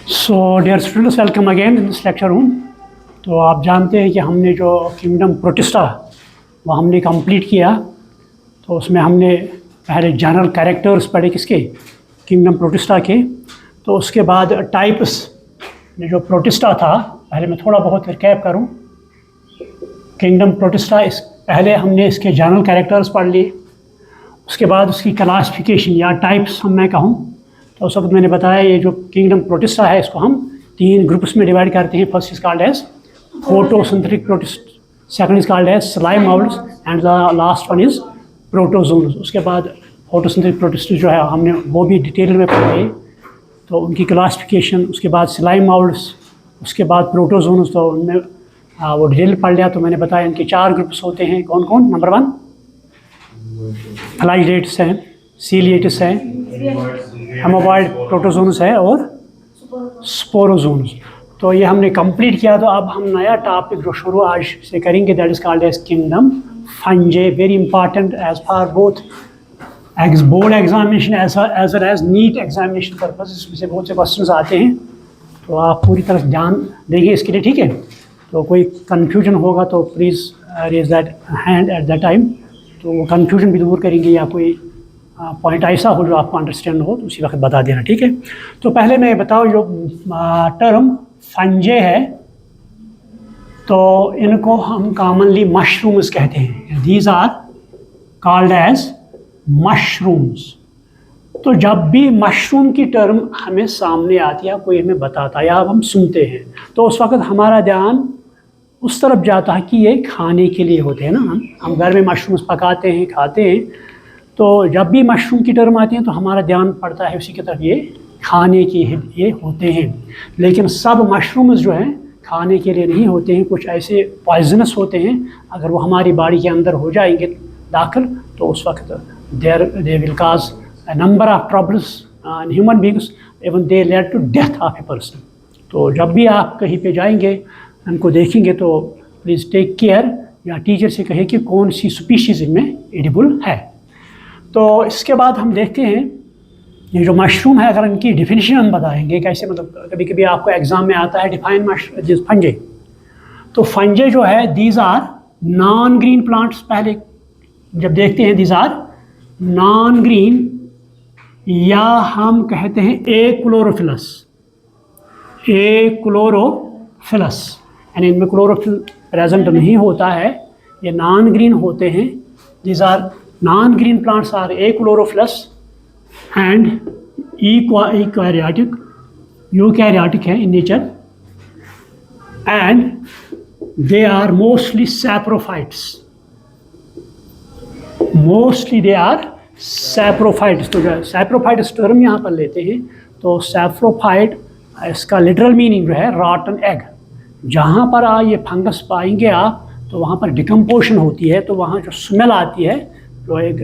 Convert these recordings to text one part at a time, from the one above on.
So dear students, welcome again in this lecture room. तो आप जानते हैं कि हमने जो किंगडम प्रोटिस्टा वो हमने कंप्लीट किया। तो उसमें हमने पहले जनरल कैरेक्टर्स पढ़े किसके, किंगडम प्रोटिस्टा के। तो उसके बाद टाइप्स में जो प्रोटिस्टा था, पहले मैं थोड़ा बहुत रिकैप करूं। किंगडम प्रोटिस्टा पहले हमने इसके जनरल कैरेक्टर्स पढ़ लिए। उसके बाद उसकी क्लासिफिकेशन या टाइप्स मैं कहूँ तो उस वक्त मैंने बताया ये जो किंगडम प्रोटिस्टा है इसको हम 3 ग्रुप्स में डिवाइड करते हैं। First is called as photosynthetic protist, second is called as slime moulds and the last one is protozoans. उसके बाद फोटोसिंथेटिक प्रोटिस्ट जो है हमने वो भी डिटेल में पढ़े, तो उनकी क्लासिफिकेशन। उसके बाद स्लाइम माउल्ड्स, उसके बाद प्रोटोजोन्स, तो उनमें वो डिटेल पढ़ लिया। तो मैंने बताया इनके 4 ग्रुप्स होते हैं। कौन कौन? नंबर 1 फ्लाइलेट्स हैं, सीलिएट्स हैं, हेमोबॉइड प्रोटोजोन्स है और स्पोरोजोन्स। तो ये हमने कंप्लीट किया। तो अब हम नया टॉपिक जो शुरू आज से करेंगे, that is called as kingdom fungi. Very important as for both board examination as well as NEET examination purpose. इसमें से बहुत से क्वेश्चंस आते हैं, तो आप पूरी तरह ध्यान देंगे इसके लिए, ठीक है। तो कोई कन्फ्यूजन होगा तो please raise that hand at that time, तो वो कन्फ्यूजन भी दूर करेंगे। या कोई पॉइंट ऐसा हो जो आपको अंडरस्टैंड हो तो उसी वक्त बता देना, ठीक है। तो पहले मैं बताऊँ जो टर्म फंजे है, तो इनको हम कॉमनली मशरूम्स कहते हैं। These are called as mushrooms. तो जब भी मशरूम की टर्म हमें सामने आती है, कोई हमें बताता है या हम सुनते हैं, तो उस वक्त हमारा ध्यान उस तरफ जाता है कि ये खाने के लिए होते हैं ना। हम घर में मशरूम्स पकाते हैं, खाते हैं। तो जब भी मशरूम की टर्म आती है तो हमारा ध्यान पड़ता है उसी की तरफ, ये खाने के ये होते हैं। लेकिन सब मशरूम्स जो हैं खाने के लिए नहीं होते हैं। कुछ ऐसे पॉइजनस होते हैं, अगर वो हमारी बॉडी के अंदर हो जाएंगे दाखिल, तो उस वक्त they will cause a number of troubles in human beings, even they led to death of a person. तो जब भी आप कहीं पे जाएंगे, उनको देखेंगे, तो प्लीज़ टेक केयर, या टीचर से कहे कि कौन सी स्पीशीज़ इनमें एडिबल है। तो इसके बाद हम देखते हैं ये जो मशरूम है, अगर इनकी डिफिनीशन हम बताएंगे कैसे, मतलब कभी कभी आपको एग्ज़ाम में आता है डिफाइन फंजे। तो फंजे जो है, these are non green plants. पहले जब देखते हैं, दीज आर नॉन ग्रीन, या हम कहते हैं एक्लोरोफिलस। यानी इनमें क्लोरोफिल प्रेजेंट नहीं होता है, ये नॉन ग्रीन होते हैं। These are non green plants are achlorophyllous and eukaryotic है in nature, and they are mostly saprophytes. Saprophytes. तो जो सैप्रोफाइट्स टर्म यहाँ पर लेते हैं, तो सैप्रोफाइट इसका लिटरल मीनिंग जो है रॉटन एग। जहाँ पर ये फंगस पाएंगे आप, तो वहाँ पर डिकम्पोजिशन होती है, तो वहाँ जो स्मेल आती है, जो एक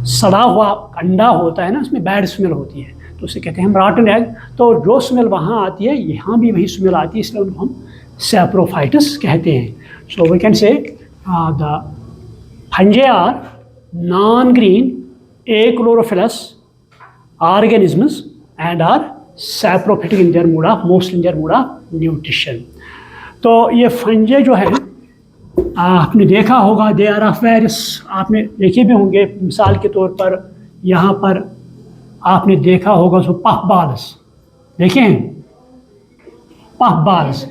सड़ा हुआ अंडा होता है ना, उसमें बैड स्मेल होती है, तो उसे कहते हैं हम रॉटन एग। तो जो स्मेल वहाँ आती है, यहाँ भी वही स्मेल आती है, इसलिए उनको हम सैप्रोफाइट्स कहते हैं। So we can say the fungi are non green achlorophyllous organisms and are saprophytic in their mode of nutrition. तो ये फंजे जो है, आपने देखा होगा, दे आर ऑफ वेरियस, आपने देखे भी होंगे। मिसाल के तौर पर यहाँ पर आपने देखा होगा सो पफ बॉल्स, देखे हैं पफ बॉल्स।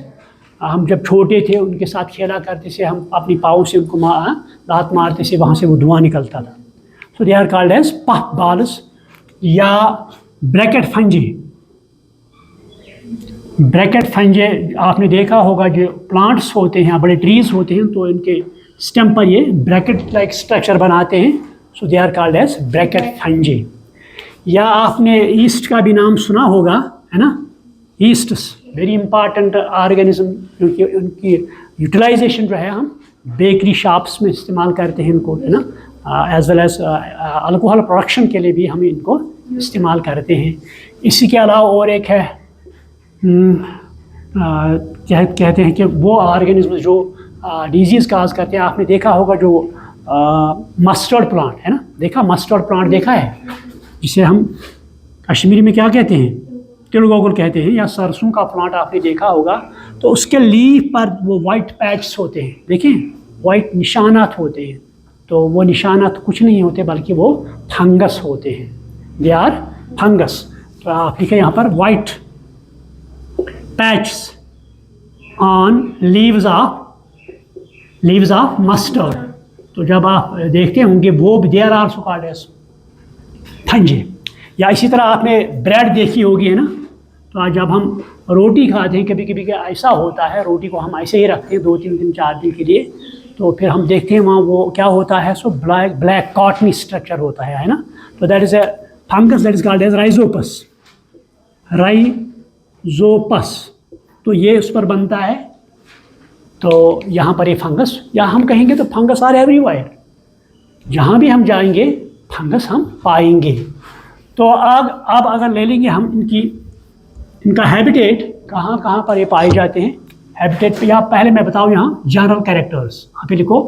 हम जब छोटे थे उनके साथ खेला करते थे, हम अपनी पाँव से उनको दांत मारते थे, वहाँ से वो धुआं निकलता था। So they are called as puff balls या ब्रैकेट फंजे। ब्रैकेट फंजे आपने देखा होगा, जो प्लांट्स होते हैं, बड़े ट्रीज होते हैं, तो इनके स्टेम पर ये ब्रैकेट लाइक स्ट्रक्चर बनाते हैं। So they are called as bracket fungi. या आपने ईस्ट का भी नाम सुना होगा, है ना। ईस्ट वेरी इंपॉर्टेंट ऑर्गेनिज्म, क्योंकि उनकी यूटिलाइजेशन जो है हम बेकरी शॉप्स में इस्तेमाल करते हैं इनको, है ना। As well as alcohol production के लिए भी हम इनको इस्तेमाल करते हैं। इसी के अलावा और एक है, कहते हैं कि वो ऑर्गेनिज्म जो डिजीज़ काज करते हैं। आपने देखा होगा जो मस्टर्ड प्लांट है ना, मस्टर्ड प्लांट देखा है, जिसे हम कश्मीरी में क्या कहते हैं, तिल गोगुल कहते हैं, या सरसों का प्लांट आपने देखा होगा, तो उसके लीफ पर वो वाइट पैच होते हैं, देखिए वाइट निशानात होते हैं। तो वो निशानात कुछ नहीं होते बल्कि वो फंगस होते हैं, दे आर फंगस। तो आप लिखे यहाँ पर white patch on leaves of mustard. तो जब आप देखते होंगे वो they are also called as fungi. या इसी तरह आपने ब्रेड देखी होगी, है ना। तो आज जब हम रोटी खाते हैं, कभी कभी ऐसा होता है, रोटी को हम ऐसे ही रखते हैं 2-3 दिन 4 दिन के लिए, तो फिर हम देखते हैं वहाँ वो क्या होता है, सो ब्लैक कॉटनी स्ट्रक्चर होता है ना। तो that is a fungus that is called as rhizopus. तो ये उस पर बनता है। तो यहाँ पर ये फंगस, या हम कहेंगे तो फंगस आर एवरीवेयर, जहाँ भी हम जाएंगे फंगस हम पाएंगे। तो अब अगर ले लेंगे हम इनका हैबिटेट कहाँ कहाँ पर ये पाए जाते हैं। हैबिटेट या पहले मैं बताऊँ यहाँ जनरल कैरेक्टर्स, यहाँ पे लिखो,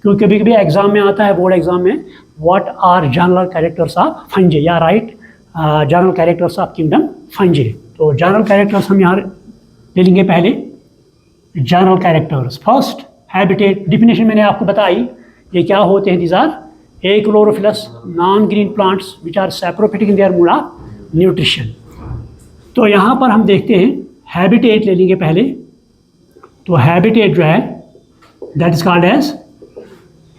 क्योंकि कभी कभी एग्जाम में आता है, बोर्ड एग्जाम में, what are general characters of fungi, या write general characters of kingdom fungi. तो जनरल कैरेक्टर्स हम यहाँ ले लेंगे। पहले general characters, first habitat, definition मैंने आपको बताई, ये क्या होते हैं, these are achlorophyllous non green plants which are saprophytic in their mode of nutrition. तो यहाँ पर हम देखते हैं हैबिटेट ले लेंगे पहले। तो हैबिटेट जो है that is called as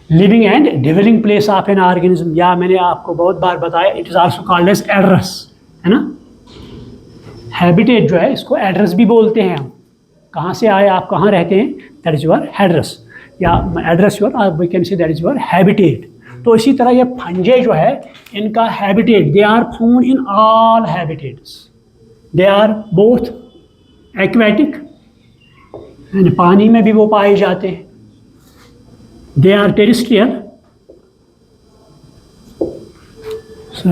living and dwelling place of an organism, या मैंने आपको बहुत बार बताया it is also called as address, है ना। हैबिटेट जो है इसको एड्रेस भी बोलते हैं हम। कहाँ से आए, आप कहाँ रहते हैं, दैट इज योर एड्रेस, या address your we can say that is your habitat. तो इसी तरह ये फंजे जो है इनका habitat, they are found in all habitats, they are both aquatic, पानी में भी वो पाए जाते हैं, दे आर टेरेस्ट्रियल,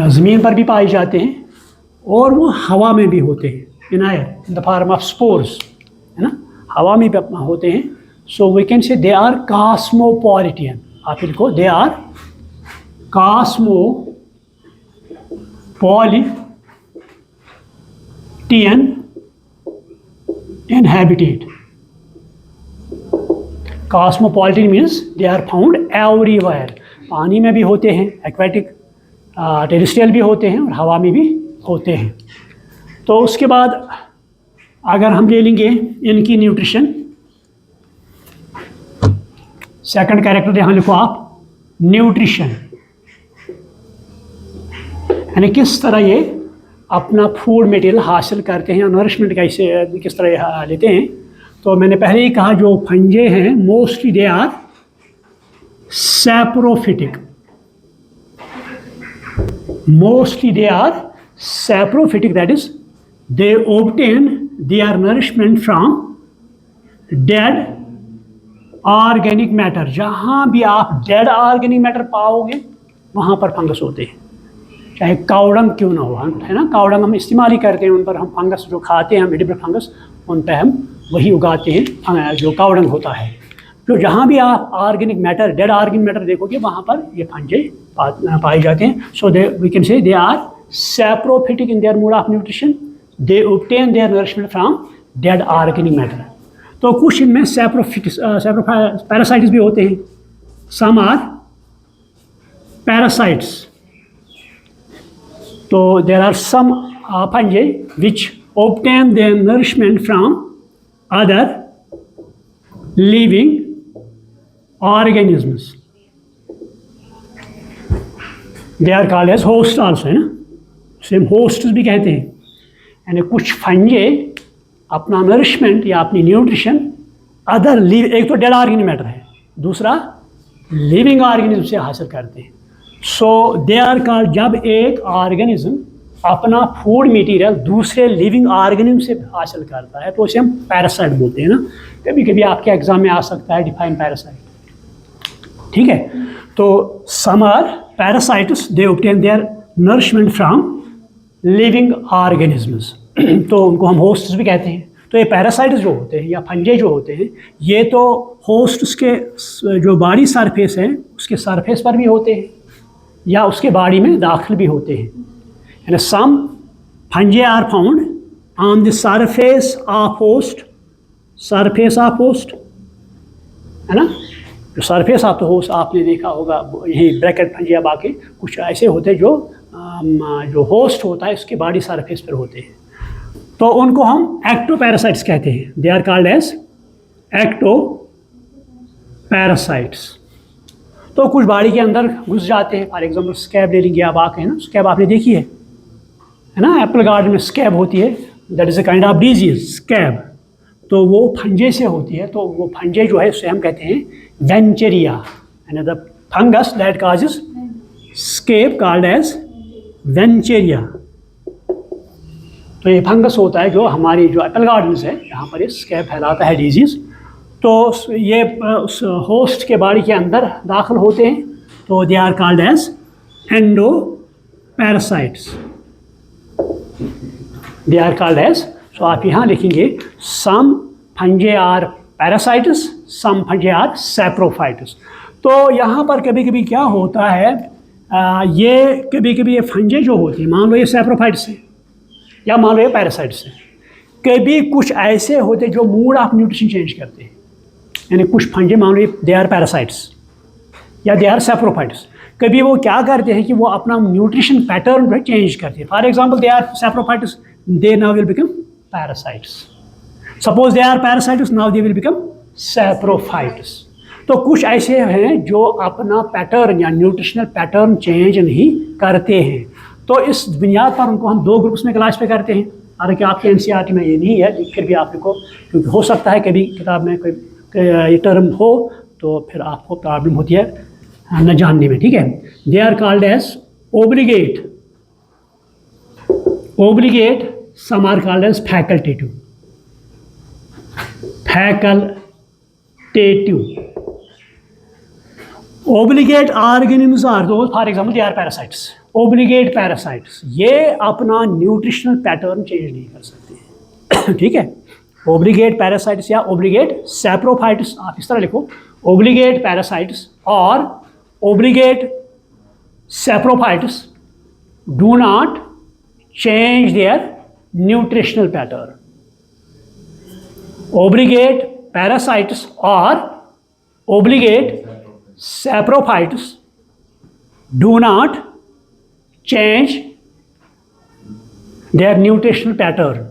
ज़मीन पर भी पाए जाते हैं, और वो हवा में भी होते हैं, in air in the form of spores, है ना, हवा में भी होते हैं। So we can say they are cosmopolitan, आप इनको they are cosmopolitan in habitat. Cosmopolitan means they are found everywhere, पानी में भी होते हैं एक्वेटिक, टेरेस्ट्रियल भी होते हैं, और हवा में भी होते हैं। तो उसके बाद अगर हम ले लेंगे इनकी न्यूट्रिशन, सेकंड कैरेक्टर यहाँ लिखो आप, न्यूट्रिशन, यानी किस तरह ये अपना फूड मटेरियल हासिल करते हैं, नरिशमेंट कैसे किस तरह लेते हैं। तो मैंने पहले ही कहा जो फंजे हैं mostly they are saprophytic, mostly they are saprophytic, that is they obtain their nourishment from dead organic matter। जहाँ भी आप डेड ऑर्गेनिक मैटर पाओगे वहाँ पर फंगस होते हैं, चाहे कावडंग क्यों ना हो, है ना। कावडंग हम इस्तेमाल ही करते हैं, उन पर हम फंगस जो खाते हैं, हम एडिबल फंगस, उन पर हम वही उगाते हैं जो कावडंग होता है। तो जहाँ भी आप organic matter, dead organic matter देखोगे वहाँ पर ये फंजे पाए जाते हैं। So they we can say they are saprophytic in their mode of nutrition, they obtain their nourishment from dead organic matter। तो कुछ इनमें पैरासाइट्स भी होते हैं, सम आर पैरासाइट्स। तो there are some fungi which obtain their nourishment from other living organisms, they are called as host also, है ना, same host भी कहते हैं। यानी कुछ फंजे अपना नरिशमेंट या अपनी न्यूट्रिशन अदर एक तो डेड ऑर्गेनिक मैटर है, दूसरा लिविंग ऑर्गेनिज्म से हासिल करते हैं। सो दे आर कॉल्ड, जब एक ऑर्गेनिज्म अपना फूड मटेरियल दूसरे लिविंग ऑर्गेनिज्म से हासिल करता है तो उसे हम पैरासाइट बोलते हैं ना। कभी कभी आपके एग्जाम में आ सकता है डिफाइन पैरासाइट, ठीक है। तो some are parasites, they obtain their nourishment from living organisms, तो उनको हम होस्ट्स भी कहते हैं। तो ये पैरासाइट्स जो होते हैं या फंजे जो होते हैं, ये तो होस्ट्स के जो बॉडी सरफेस है उसके सरफेस पर भी होते हैं या उसके बॉडी में दाखिल भी होते हैं। यानी some fungi are found on the surface of host, surface of host है ना, जो सरफेस ऑफ द होस्ट आपने देखा होगा, यही ब्रैकेट फंजिया बाकी कुछ ऐसे होते हैं जो होस्ट होता है उसके बॉडी सरफेस पर होते हैं, तो उनको हम एक्टोपैरासाइट्स कहते हैं। They are called as ectoparasites. तो कुछ बॉडी के अंदर घुस जाते हैं, फॉर एग्जांपल स्कैब ले लेंगे आप आके, है ना, स्कैब आपने देखी है ना, एप्पल गार्डन में स्कैब होती है, that is a kind of disease scab. तो वो फंजे से होती है, तो वो फंजे जो है उसे हम कहते हैं Venturia, and the fungus that causes scab called as Venturia. तो ये फंगस होता है जो हमारी जो एप्पल गार्डन्स है यहाँ पर ये स्कैब फैलाता है डिजीज़। तो ये उस होस्ट के बॉडी के अंदर दाखिल होते हैं, तो they are called as endoparasites, they are called as. So आप यहाँ लिखेंगे some fungi are parasites, some fungi are saprophytes. तो यहाँ पर कभी कभी क्या होता है, ये कभी कभी ये फंजे जो होती हैं, मान लो ये सैप्रोफाइट्स हैं या मान लो ये पैरासाइट्स हैं, कभी कुछ ऐसे होते हैं जो मोड ऑफ न्यूट्रिशन चेंज करते हैं, यानी कुछ फंजे मान लो दे आर पैरासाइट्स या दे आर सैप्रोफाइट्स, कभी वो क्या करते हैं कि वो अपना न्यूट्रिशन पैटर्न चेंज करते हैं। For example they are saprophytes, they now will become parasites. Suppose they are parasites, now they will become saprophytes. तो कुछ ऐसे हैं जो अपना पैटर्न या न्यूट्रिशनल पैटर्न चेंज नहीं करते हैं, तो इस बुनियाद पर उनको हम दो ग्रुप्स में क्लासिफाई करते हैं। हालांकि आपके एनसीईआरटी में ये नहीं है, फिर भी आपको, क्योंकि हो सकता है कभी किताब में कोई ये टर्म हो तो फिर आपको प्रॉब्लम होती है न जानने में, ठीक है। They are called as obligate, obligate, some are called as facultative, facultative. Obligate organisms are those, for example they are parasites, obligate parasites, ये अपना न्यूट्रिशनल पैटर्न चेंज नहीं कर सकते, ठीक है। ओब्लिगेट पैरासाइट्स या ओब्लिगेट सैप्रोफाइट्स, आप इस तरह लिखो, ओब्लिगेट पैरासाइट्स और obligate saprophytes do not change their nutritional pattern. Obligate parasites और obligate saprophytes do not change their nutritional pattern.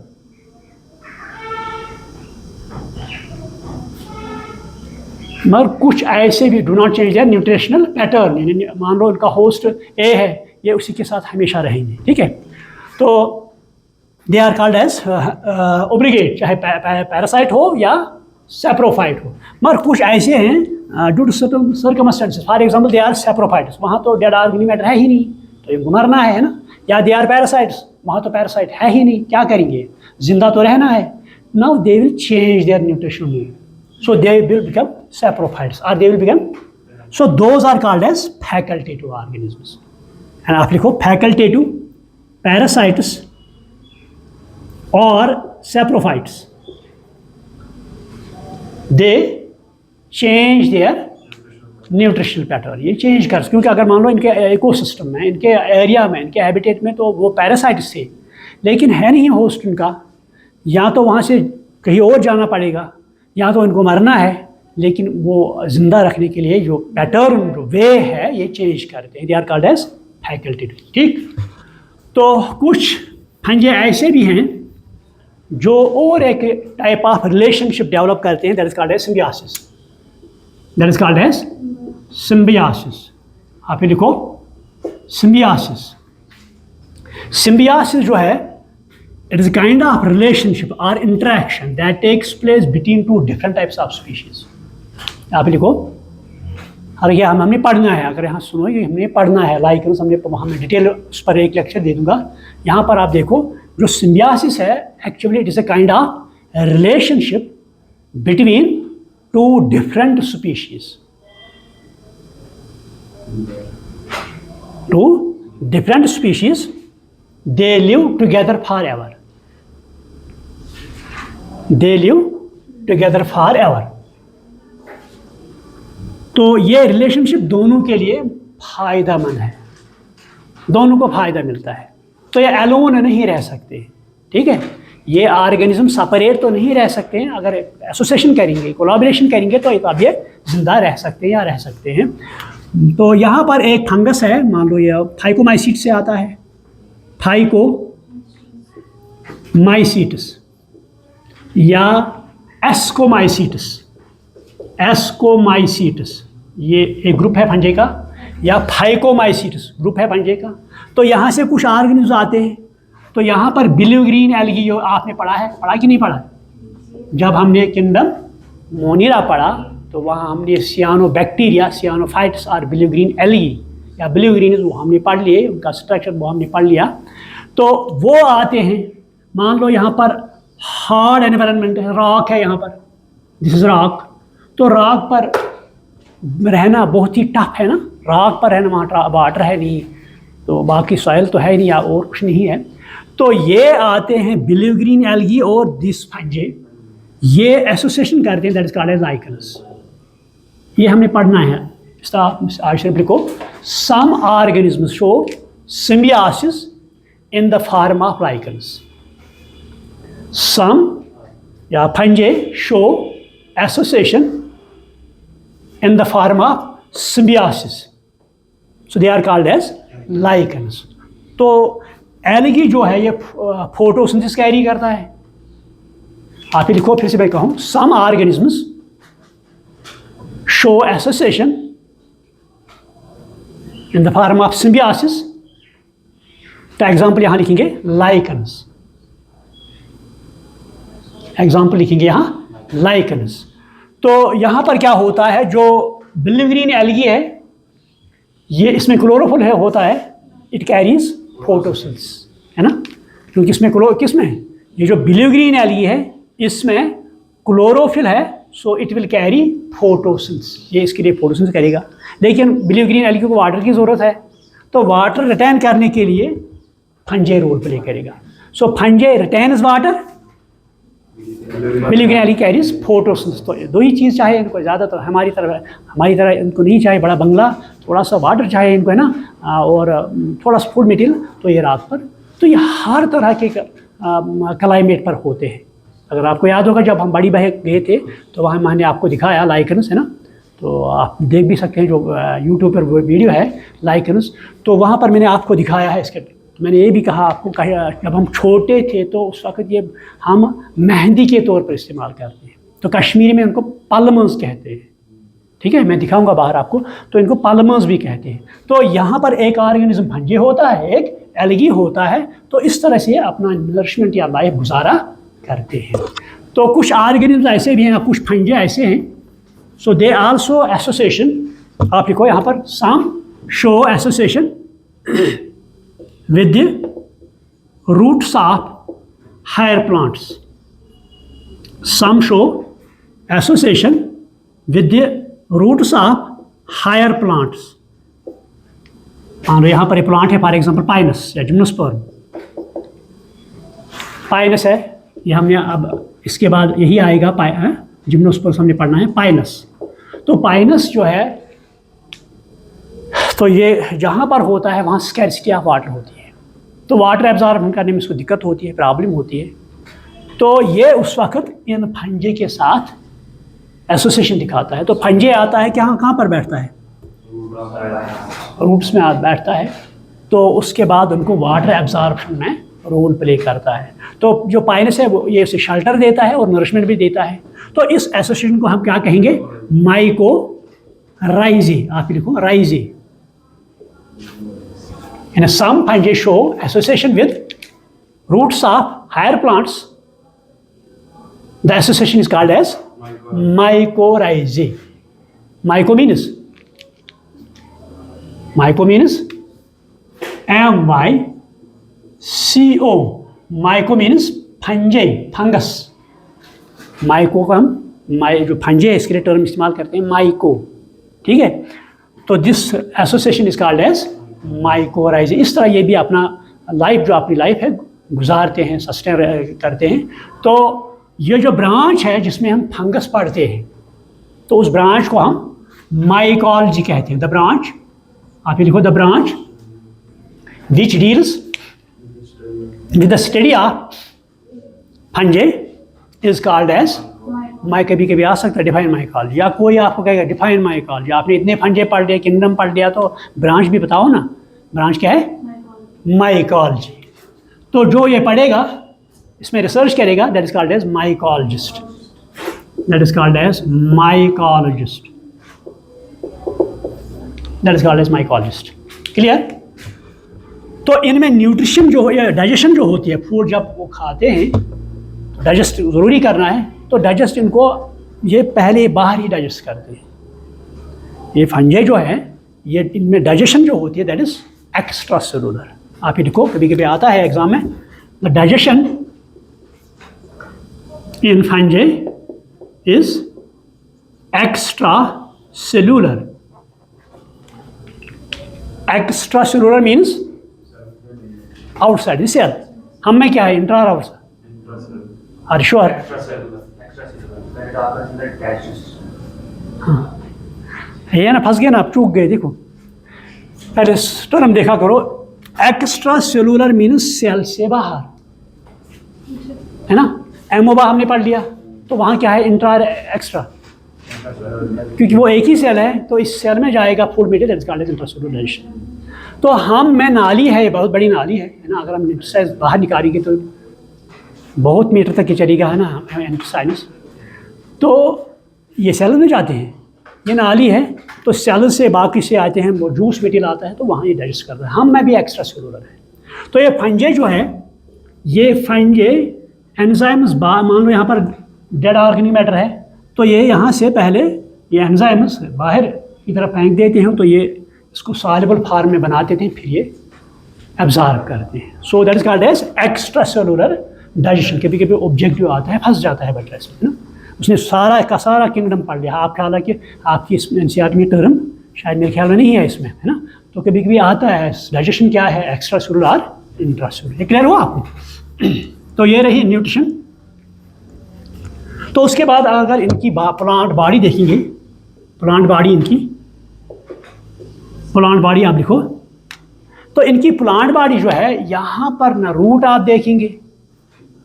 मगर कुछ ऐसे भी do not change their nutritional pattern, यानी मान लो उनका होस्ट ए है, ये उसी के साथ हमेशा रहेंगे, ठीक है। तो they are called as obligate, चाहे पैरासाइट हो या सैप्रोफाइट हो। मगर कुछ ऐसे हैं due to certain circumstances, for example they are saprophytes, वहाँ तो डेड ऑर्गेनिक मैटर है ही नहीं, तो इनको मरना है ना, या दे आर पैरासाइट्स, वहाँ तो पैरासाइट है ही नहीं, क्या करेंगे, जिंदा तो रहना है। Now they will change their nutritional need, so they will become saprophytes or they will become, so those are called as facultative organisms। and आप लिखो facultative, parasites और saprophytes, they change their nutritional pattern, ये change कर, क्योंकि अगर मान लो इनके ecosystem में, इनके एरिया में, इनके हैबिटेट में तो वो पैरासाइट्स थे, लेकिन है नहीं होस्ट उनका, या तो वहाँ से कहीं और जाना पड़ेगा या तो इनको मरना है, लेकिन वो ज़िंदा रखने के लिए जो पैटर्न, जो वे है, ये चेंज करते हैं, they are called as facultative, ठीक। तो कुछ फंजे ऐसे भी हैं जो और एक टाइप ऑफ रिलेशनशिप डेवलप करते हैं, that is called as symbiosis, that is called as symbiosis. आप ये लिखो सिम्बियोसिस। सिम्बियोसिस जो है, it is a kind of relationship or interaction that takes place between two different types of species। आप लिखो, और ये हमने पढ़ना है, अगर यहाँ सुनो, ये हमने पढ़ना है, लाइक हमने वहाँ में डिटेल उस पर एक लेक्चर दे दूंगा। यहाँ पर आप देखो, जो सिम्बियोसिस है, actually it is a kind of relationship between two different species, two different species, they live together forever, they live together forever। तो ये रिलेशनशिप दोनों के लिए फ़ायदेमंद है, दोनों को फ़ायदा मिलता है, तो ये एलोन नहीं रह सकते, ठीक है। ये ऑर्गेनिज्म सेपरेट तो नहीं रह सकते हैं, अगर एसोसिएशन करेंगे, कोलैबोरेशन करेंगे तो अब ये जिंदा रह सकते हैं या रह सकते हैं। तो यहाँ पर एक फंगस है, मान लो ये थाइकोमाइसीट से आता है, थाइकोमाइसीट्स या एस्कोमाइसीट्स, ये एक ग्रुप है फंजे का, या फाइकोमाइसीट्स ग्रुप है फंजे का। तो यहाँ से कुछ ऑर्गेनिज्म आते हैं। तो यहाँ पर ब्लू ग्रीन एल्गी जो आपने पढ़ा कि नहीं पढ़ा? जब हमने किंगडम मोनिरा पढ़ा तो वहाँ हमने सियानोबैक्टीरिया, सियानोफाइट्स और ब्लू ग्रीन एल्गी या ब्लू ग्रीन वो हमने पढ़ लिए, उनका स्ट्रक्चर वो हमने पढ़ लिया। तो वो आते हैं, मान लो यहाँ पर हार्ड एनवायरनमेंट है, रॉक है यहाँ पर, दिस इज रॉक। तो रॉक पर रहना बहुत ही टफ है ना, रॉक पर रहना, वहाँ वाटर है नहीं, तो बाकी सॉइल तो है नहीं या और कुछ नहीं है। तो ये आते हैं ब्लू ग्रीन एल्गी और दिस फंजे, ये एसोसिएशन करते हैं, that is called as lichens. ये हमने पढ़ना है, आज सिर्फ लिखो, some organisms show symbiosis in the form of lichens. Some या fungi show association in the form of symbiosis, so they are called as lichens। तो एल्गी जो है ये फोटोसिंथेसिस कैरी करता है। आप ही लिखो, फिर से मैं कहूँ, some organisms show association in the form of symbiosis। तो एग्जाम्पल यहाँ लिखेंगे lichens, एग्जाम्पल लिखेंगे यहाँ lichens। तो यहाँ पर क्या होता है, जो ब्लू ग्रीन एल्गी है ये, इसमें क्लोरोफिल है होता है, इट कैरीज फोटोसिंथेसिस, है ना, क्योंकि इसमें किसमें, ये जो ब्लू ग्रीन एल्गी है इसमें क्लोरोफिल है, so it will carry photosynthesis, ये इसके लिए फोटोसिंथेसिस करेगा। लेकिन ब्लू ग्रीन एल्गी को वाटर की ज़रूरत है, तो वाटर रिटेन करने के लिए फंजे रोल प्ले करेगा। So fungi retains water, blue green algae carries photosynthesis. तो दो ही चीज़ चाहिए इनको, ज़्यादातर हमारी तरह इनको नहीं चाहिए बड़ा बंगला, थोड़ा सा वाटर चाहिए इनको, है ना, और थोड़ा सा फूड मटेरियल। तो ये रात पर, तो ये हर तरह के क्लाइमेट पर होते हैं। अगर आपको याद होगा जब हम बड़ी बहे गए थे तो वहाँ मैंने आपको दिखाया लाइकेंस, है ना, तो आप देख भी सकते हैं, जो यूट्यूब पर वीडियो है लाइकेंस, तो वहाँ पर मैंने आपको दिखाया है इसके। मैंने ये भी कहा आपको, जब हम छोटे थे तो उस वक्त ये हम मेहंदी के तौर पर इस्तेमाल करते हैं, तो कश्मीरी में उनको पल्मस कहते हैं, ठीक है, मैं दिखाऊंगा बाहर आपको, तो इनको पल्मस भी कहते हैं। तो यहाँ पर एक ऑर्गेनिज्म फंजे होता है, एक एल्गी होता है, तो इस तरह से अपना नरिशमेंट या लाइफ गुजारा करते हैं। तो कुछ ऑर्गेनिज्म ऐसे भी हैं, कुछ फंजे ऐसे हैं, सो दे आल्सो एसोसिएशन, आप लिखो यहाँ पर, some show association with the roots of higher plants, some show association with the roots of higher plants। और यहाँ पर एक प्लांट है, फॉर एग्जांपल पाइनस या जिम्नोस्पर्म, पाइनस है ये, हमने अब इसके बाद यही आएगा, जिम्नोस्पर्म हमने पढ़ना है, पाइनस। तो पाइनस जो है, तो ये जहाँ पर होता है वहाँ स्कैरसिटी ऑफ वाटर होती है, तो वाटर एब्जॉर्ब करने में इसको दिक्कत होती है, प्रॉब्लम होती है। तो ये उस वक्त इन फंजे के साथ एसोसिएशन दिखाता है। तो फंजे आता है कहाँ पर बैठता है, रूट्स में बैठता है, तो उसके बाद उनको वाटर एब्जॉर्प्शन में रोल प्ले करता है। तो जो पाइनस है वो ये उसे शेल्टर देता है और नरिशमेंट भी देता है। तो इस एसोसिएशन को हम क्या कहेंगे, माइकोराइजी, आप लिखो राइजी। And some fungi show association with roots of higher plants. The association is called as mycorrhizae. Myco means M-Y-C-O. Myco means fungi, fungus. Myco को हम जो फंजे है इसके लिए टर्म इस्तेमाल करते हैं, माइको, ठीक है। तो this association is called as mycorrhizae. इस तरह ये भी अपना लाइफ, जो अपनी लाइफ है गुजारते हैं, सस्टेन करते हैं। तो ये जो ब्रांच है जिसमें हम फंगस पढ़ते हैं, तो उस ब्रांच को हम माइकोलॉजी कहते हैं। द ब्रांच, आप लिखो, the branch which deals with the study of fungi is called as my, कभी कभी आ सकता है डिफाइन माइकोलॉजी, या कोई आपको कहेगा डिफाइन माइकोलॉजी। आपने इतने फंजे पढ़ लिया, किंगडम पढ़ लिया, तो ब्रांच भी बताओ ना, ब्रांच क्या है? माइकोलॉजी। तो जो ये पढ़ेगा, इसमें रिसर्च करेगा, that is called as mycologist, that is called as mycologist, that is called as mycologist. Clear? तो इनमें न्यूट्रिशन जो या डाइजेशन जो होती है, फूड जब वो खाते हैं तो डाइजेस्ट ज़रूरी करना है, तो डाइजेस्ट इनको ये पहले बाहर ही डाइजेस्ट करते हैं। ये फंजे जो है, ये इनमें डाइजेशन जो होती है दैट इज एक्स्ट्रा सेलुलर। आप ये लिखो, कभी कभी आता है एग्जाम में, the digestion in fungi is extracellular. Extracellular means outside the cell. हम में क्या है? इंट्रा और आउटसाइड? Are sure? हाँ, ये ना फंस गए ना, आप चूक गए। देखो पहले टर्म देखा करो, एक्स्ट्रा सेलुलर मीन्स सेल से बाहर, है ना। एमोबा हमने पढ़ लिया, तो वहाँ क्या है? इंट्रा एक्स्ट्रा, क्योंकि वो एक ही सेल है, तो इस सेल में जाएगा food material, that is intracellular digestion. तो हम में नाली है, बहुत बड़ी नाली है ना, अगर हम इंटरसाइज बाहर निकालेंगे तो बहुत मीटर तक की चलेगा, है ना, इंटरसाइनस। तो ये सेल में जाते हैं, ये नाली है, तो सेल से बाकी से आते हैं, वो जूस मटेरियल आता है, तो वहाँ ये डाइजेस्ट करता है। हम में भी एक्स्ट्रा सेलुलर है। तो ये फंजे जो है, ये फंजे एंजाइम्स, मान लो यहाँ पर डेड ऑर्गेनिक मैटर है, तो ये यहाँ से पहले ये एंजाइम्स बाहर की तरफ फेंक देते हैं, तो ये इसको सॉल्युबल फॉर्म में बना देते हैं, फिर ये एब्जॉर्ब करते हैं। So that is called as extracellular digestion. कभी कभी ऑब्जेक्टिव आता है, फंस जाता है बच्चा इसमें, है ना। उसने सारा का सारा किंगडम पढ़ लिया, आप ख्याल है कि आपकी इस एनसीईआरटी में टर्म शायद मेरे ख्याल में नहीं है इसमें, है ना। तो कभी कभी आता है डाइजेशन क्या है, extra cellular, intra cellular. Clear हुआ आपको? तो ये रही न्यूट्रिशन। तो उसके बाद अगर इनकी प्लांट बॉडी देखेंगे, प्लांट बॉडी, इनकी प्लांट बॉडी आप लिखो, तो इनकी प्लांट बॉडी जो है, यहाँ पर ना रूट आप देखेंगे,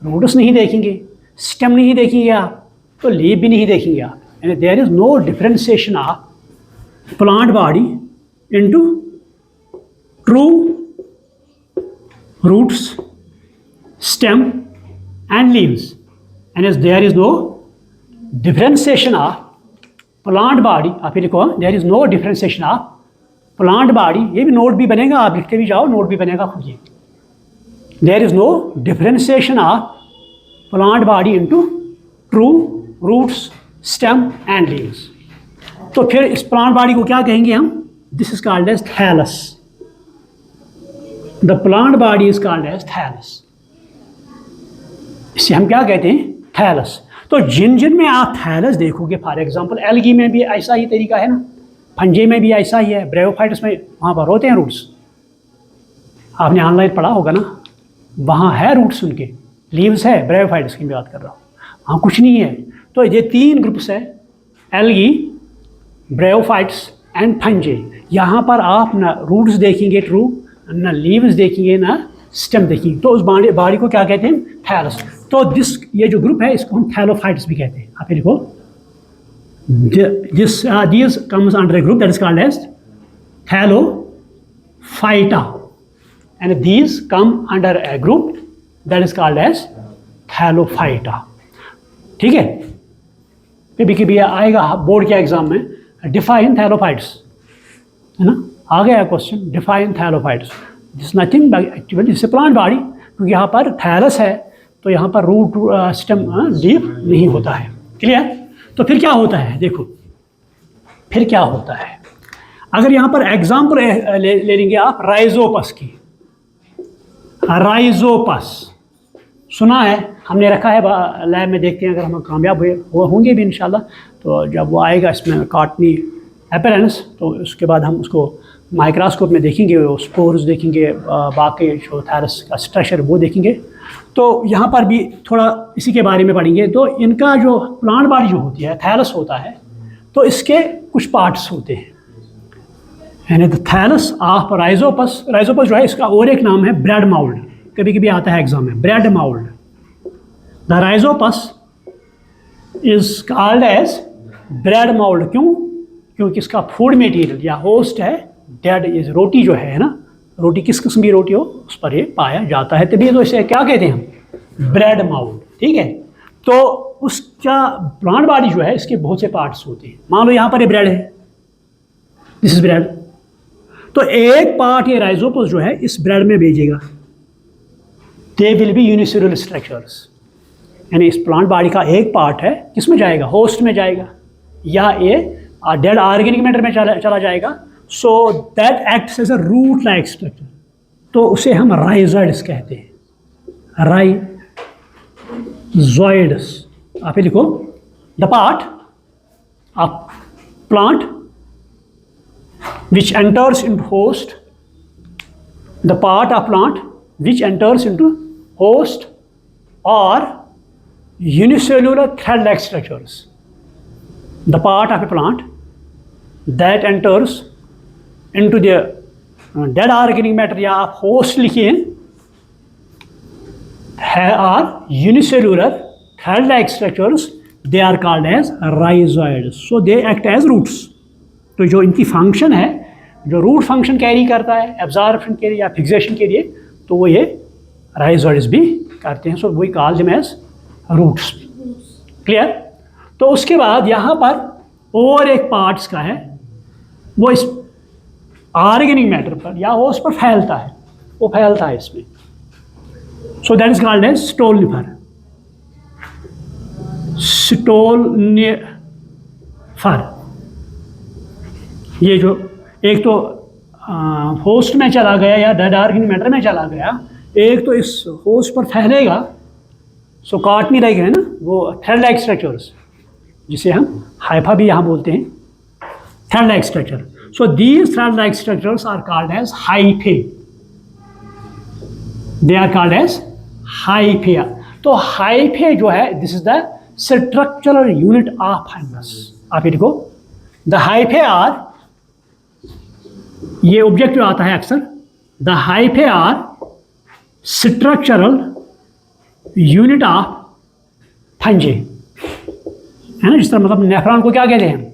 रूट्स नहीं देखेंगे, स्टेम नहीं देखेंगे आप, तो लीफ भी नहीं देखेंगे आप, यानी there is no differentiation of plant body into true roots, stem and leaves, and there is no differentiation of plant body. आप ये लिखो, there is no differentiation of plant body. ये भी नोट भी बनेगा, आप लिखते भी जाओ, नोट भी बनेगा खुद ये। There is no differentiation of plant body into true roots, stem and leaves. तो फिर इस प्लांट बॉडी को क्या कहेंगे हम? This is called as thallus. The plant body is called as thallus. इसे हम क्या कहते हैं? थैलस। तो जिन जिन में आप थैलस देखोगे, फॉर एग्जांपल एल्गी में भी ऐसा ही तरीका है ना, फंजे में भी ऐसा ही है, ब्रेयोफाइट्स में वहाँ पर होते हैं रूट्स, आपने ऑनलाइन पढ़ा होगा ना, वहाँ है रूट्स उनके, लीव्स है, ब्रेयोफाइट्स की बात कर रहा हूँ, वहाँ कुछ नहीं है। तो ये तीन ग्रुप्स है, एल्गी, ब्रेयोफाइट्स एंड फंजे। यहाँ पर आप ना रूट्स देखेंगे ट्रू, ना लीव्स देखेंगे, ना स्टेम देखेंगे, तो उस बॉडी को क्या कहते हैं? थैलस। तो ये जो ग्रुप है, इसको हम थैलोफाइट्स भी कहते हैं। आप ये लिखो, these comes under a group that is called as thallophyta, and these come under a group that is called as thallophyta। ठीक है, कभी कभी आएगा बोर्ड के एग्जाम में, डिफाइन थैलोफाइट्स, है ना, आ गया question, define thallophytes. This nothing actually, this plant body, क्योंकि यहाँ पर थैलस है, तो यहाँ पर रूट, स्टेम, लीफ नहीं होता है। क्लियर? तो फिर क्या होता है? देखो फिर क्या होता है, अगर यहाँ पर एग्जाम्पल ले लेंगे आप राइजोपस की। राइजोपस सुना है, हमने रखा है लैब में, देखते हैं अगर हम कामयाब होंगे भी इंशाल्लाह। तो जब वो आएगा इसमें कॉटनी अपीयरेंस, तो उसके बाद हम उसको माइक्रोस्कोप में देखेंगे, स्पोर्स देखेंगे, बाकी जो थैलस का स्ट्रक्चर वो देखेंगे। तो यहाँ पर भी थोड़ा इसी के बारे में पढ़ेंगे। तो इनका जो प्लांट बॉडी जो होती है, थैलस होता है, तो इसके कुछ पार्ट्स होते हैं, यानी the thallus of rhizopus. Rhizopus जो है, इसका और एक नाम है ब्रेड माउल्ड, कभी कभी आता है एग्जाम में, bread mould. The the rhizopus is called as bread mould. क्यों? क्योंकि इसका फूड मटेरियल या होस्ट है डेड, इज रोटी जो है ना, रोटी किस किस्म की रोटी हो उस पर ये पाया जाता है, तभी तो इसे क्या कहते हैं हम, ब्रेड माउल्ड। ठीक है, तो उसका प्लांट बॉडी जो है इसके बहुत से पार्ट्स होते हैं। मान लो यहाँ पर ये ब्रेड है, दिस इज ब्रेड, तो एक पार्ट ये राइजोपस जो है इस ब्रेड में भेजेगा, they will be unicellular structures, यानी इस प्लांट बॉडी का एक पार्ट है किस में जाएगा, होस्ट में जाएगा, या ये डेड ऑर्गेनिक मैटर में चला जाएगा। So that acts as a root like structure, तो उसे हम राइजॉइड्स कहते हैं, राइजॉइड्स। आप ये लिखो, the part of plant which enters into host, the part of plant which enters into host or unicellular thread-like structures, the part of a plant that enters into the dead organic matter या आप host लिखिए are unicellular thread-like structures, they are called as rhizoids, so they act as roots। तो जो इनकी function है, जो root function carry करता है एब्जॉर्प्शन के लिए या फिक्सेशन के लिए, तो वो ये राइजॉइड्स भी करते हैं। So we call them as roots. Clear? तो उसके बाद यहाँ पर और एक पार्ट्स का है, वो इस ऑर्गेनिक मैटर पर या होस्ट पर फैलता है, वो फैलता है इसमें, so that is called as stolonifer. Stolonifer ये जो एक तो होस्ट में चला गया या डेड ऑर्गेनिक मैटर में चला गया, एक तो इस होस्ट पर फैलेगा, सो काट नहीं रहेगा ना, वो थ्रेड लाइक स्ट्रक्चर्स जिसे हम हाइफा भी यहाँ बोलते हैं, thread like structure. So these thread like structures are called as hyphae, they are called as hyphae. तो हाइफे जो है this is the structural unit of fungus. आप ये देखो, द हाइफे आर, ये ऑब्जेक्टिव आता है अक्सर, the hyphae are structural unit of fungi, है ना। जिस तरह मतलब नेफ्रॉन को क्या कहते हैं,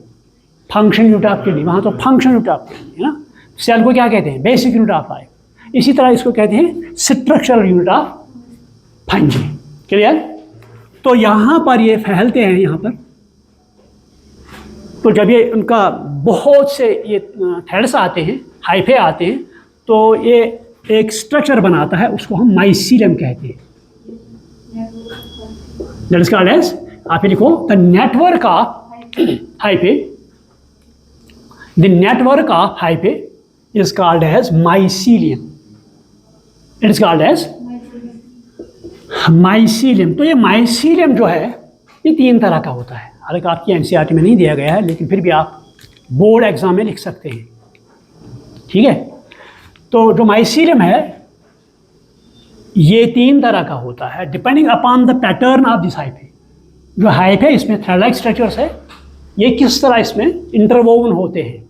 फंक्शन यूनिट ऑफ किडनी, वहाँ तो फंक्शन यूनिट ऑफ किडनी है ना। सेल को क्या कहते हैं, बेसिक यूनिट ऑफ लाइफ, इसी तरह इसको कहते हैं स्ट्रक्चरल यूनिट ऑफ फंजे। क्लियर? तो यहाँ पर ये फैलते हैं यहाँ पर, तो जब ये उनका बहुत से ये थ्रेड्स आते हैं, हाइफे आते हैं, तो ये एक स्ट्रक्चर बनाता है, उसको हम माइसीलियम कहते हैं। दैट इज कॉल्ड एज, आप ये लिखो, the network of hyphae, the network of hyphae is called as mycelium, it is called as mycelium. तो ये माइसीलियम जो है ये 3 तरह का होता है, हालांकि आपकी एनसीईआरटी में नहीं दिया गया है, लेकिन फिर भी आप बोर्ड एग्जाम में लिख सकते हैं। ठीक है, तो जो माइसीलियम है ये 3 तरह का होता है, depending upon the pattern of this hyphae. जो हाइफे इसमें थ्रेड लाइक स्ट्रक्चर्स है, ये किस तरह इसमें इंटरवोवन होते हैं,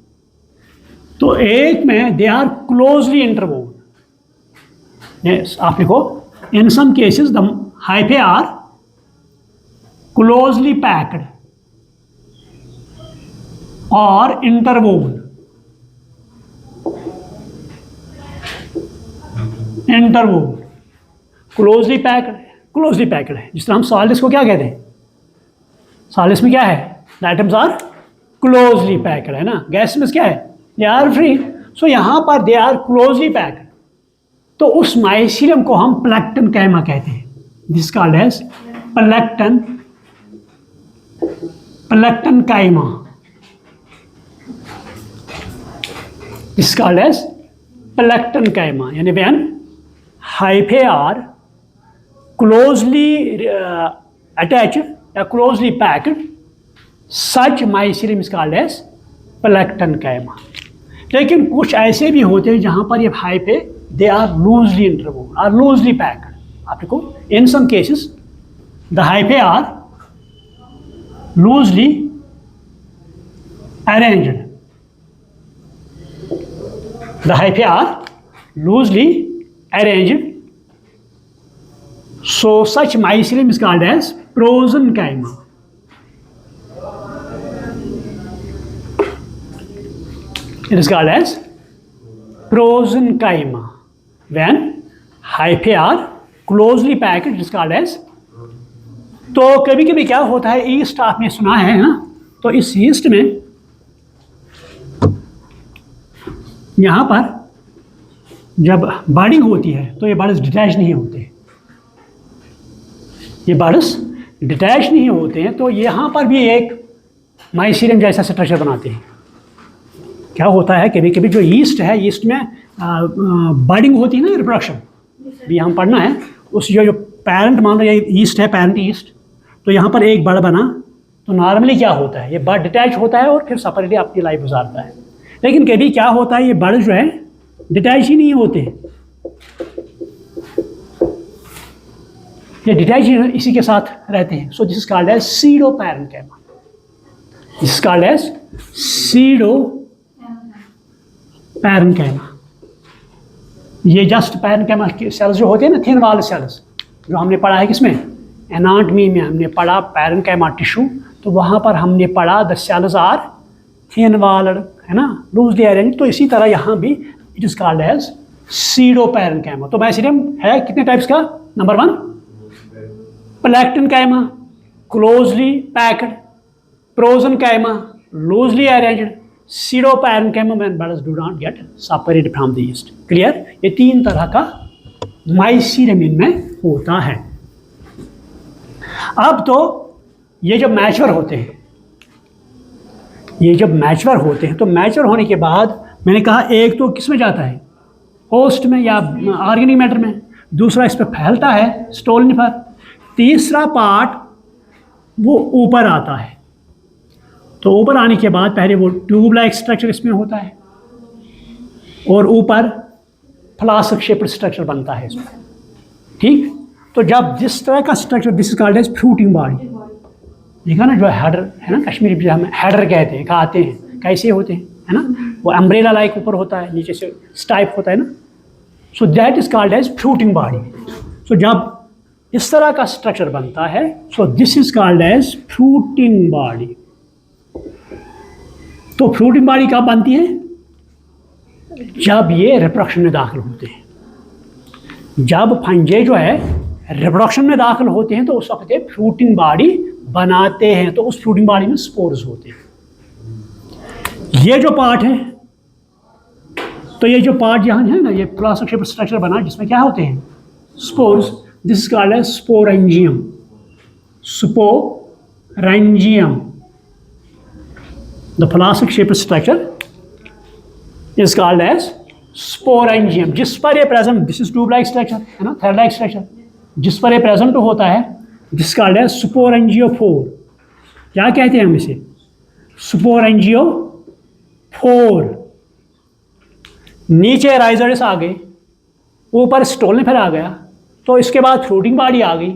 तो एक में दे आर क्लोजली इंटरवोवन। आप लिखो, in some cases the hyphae are closely packed और इंटरवोवन। इंटरवोवन, क्लोजली पैक्ड है। जिस तरह हम सॉलिड्स को क्या कहते हैं, सॉलिड्स में क्या है, the items are closely packed, है ना। गैस में क्या है, दे आर फ्री। सो यहाँ पर दे आर क्लोजली पैक्ड, तो उस माइसीलियम को हम प्लेक्टन कैमा कहते हैं। This called as plectenchyma, this called as plectenchyma. यानी when hyphae are closely attached या closely packed, such mycelium is called as plectenchyma. लेकिन कुछ ऐसे भी होते हैं जहाँ पर ये hyphae they are loosely interwoven और लूजली पैक्ड। आप देखो, in some cases the hyphae are loosely arranged, the hyphae are loosely arranged So such mycelium is called as prosenchyma. It is called as prosenchyma. When hyphae are closely packed, it is called as. तो कभी कभी क्या होता है, east आपने सुना है ना, तो इस ईस्ट में यहाँ पर जब बर्डिंग होती है तो ये बर्ड्स डिटैच नहीं होते, ये बर्ड्स डिटैच नहीं होते हैं, तो यहाँ पर भी एक माइसीलियम जैसा स्ट्रक्चर बनाते हैं। क्या होता है, कभी कभी जो ईस्ट है, ईस्ट में बर्डिंग होती है ना, रिप्रोडक्शन भी हम पढ़ना है, उस जो पेरेंट मान लो ये ईस्ट है, पेरेंट ईस्ट, तो यहाँ पर एक बर्ड बना, तो नॉर्मली क्या होता है, ये बर्ड डिटैच होता है और फिर सेपरेटली अपनी लाइफ गुजारता है। लेकिन कभी क्या होता है, ये बर्ड जो है डिटैच ही नहीं होते, ये डिटैच इसी के साथ रहते हैं। So this is called as SIDO parenchyma, this is called as SIDO parenchyma. ये जस्ट पैरेन्काइमा के सेल्स जो होते हैं ना, थिन वाले सेल्स, जो हमने पढ़ा है किसमें, एनाटमी में हमने पढ़ा पैरेन्काइमा टिश्यू, तो वहाँ पर हमने पढ़ा the cells are thin walled, है ना, लूजली अरेंज। तो इसी तरह यहाँ भी it is called as SIDO parenchyma. तो माइसीलियम है कितने टाइप्स का, number 1 plectenchyma, closely packed, prosenchyma, loosely arranged, pseudoparenchyma when buds do not get separated from the yeast. Clear, ये 3 तरह का माइसीलियम इनमें होता है। अब तो ये जब मैच्योर होते हैं, ये जब मैच्योर होते हैं, तो मैच्योर होने के बाद मैंने कहा एक तो किस में जाता है, होस्ट में या ऑर्गेनिक मैटर में, दूसरा इस पर फैलता है स्टोलन पर, तीसरा पार्ट वो ऊपर आता है। तो ऊपर आने के बाद पहले वो ट्यूब लाइक स्ट्रक्चर इसमें होता है और ऊपर फ्लास्क शेप्ड स्ट्रक्चर बनता है इसमें, ठीक। तो जब जिस तरह का structure, this is called as fruiting body, देखा ना, जो हेडर है ना, कश्मीरी में हम हेडर कहते हैं, खाते हैं कैसे होते हैं, है ना, वो अम्ब्रेला लाइक ऊपर होता है, नीचे से स्टाइप होता है ना, so that is called as fruiting body. So जब इस तरह का स्ट्रक्चर बनता है, so this is called as fruiting body. तो फ्रूटिंग बॉडी कब बनती है, जब ये रिप्रोडक्शन में दाखिल होते हैं। जब फंजे जो है रिप्रोडक्शन में दाखिल होते हैं, तो उस वक्त ये फ्रूटिंग बॉडी बनाते हैं, तो उस फ्रूटिंग बॉडी में स्पोर्स होते हैं। ये जो पार्ट है, तो ये जो पार्ट यहाँ है ना, ये फ्लास्क शेप्ड स्ट्रक्चर बना, जिसमें क्या होते हैं, spores, this is called as sporangium, sporangium. The flask shaped structure is called as sporangium, जिस पर ये present, this is tube like structure, है ना, थ्रेड लाइक स्ट्रक्चर, जिस पर ये प्रेजेंट होता है, दिस कॉल्ड एज स्पोरेंजियोफोर। क्या कहते हैं हम इसे, स्पोरेंजियोफोर। नीचे राइजर्स आ गए, ऊपर स्टोलन फिर आ गया, तो इसके बाद फ्रूटिंग बॉडी आ गई।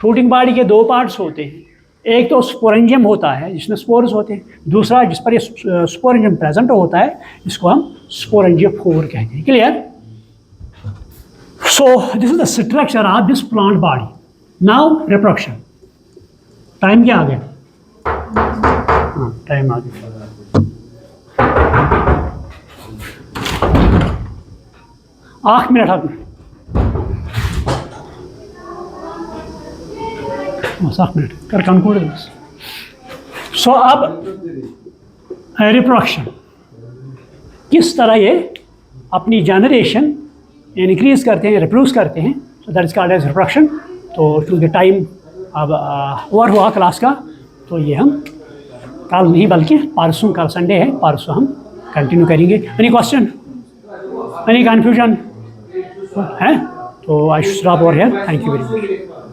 फ्रूटिंग बॉडी के 2 पार्ट्स होते हैं, एक तो स्पोरेंजियम होता है जिसमें स्पोर्स होते हैं, दूसरा जिस पर ये स्पोरेंजियम प्रेजेंट होता है, इसको हम स्पोरेंजियोफोर कहते हैं। Clear. So this is the structure of this plant body. Now reproduction. Time क्या आ गया, हाँ टाइम आ गया। आठ मिनट आप 7 मिनट कर कंक्लूड। सो अब रिप्रोडक्शन किस तरह ये अपनी जनरेशन इंक्रीज करते हैं, रिप्रोड्यूस करते हैं, so that is called as reproduction. तो टू द टाइम अब ओवर हुआ क्लास का, तो ये हम कल नहीं बल्कि परसों, कल संडे है, परसों हम कंटिन्यू करेंगे। एनी क्वेश्चन, एनी कन्फ्यूजन है, तो I should stop over here. Thank you very much.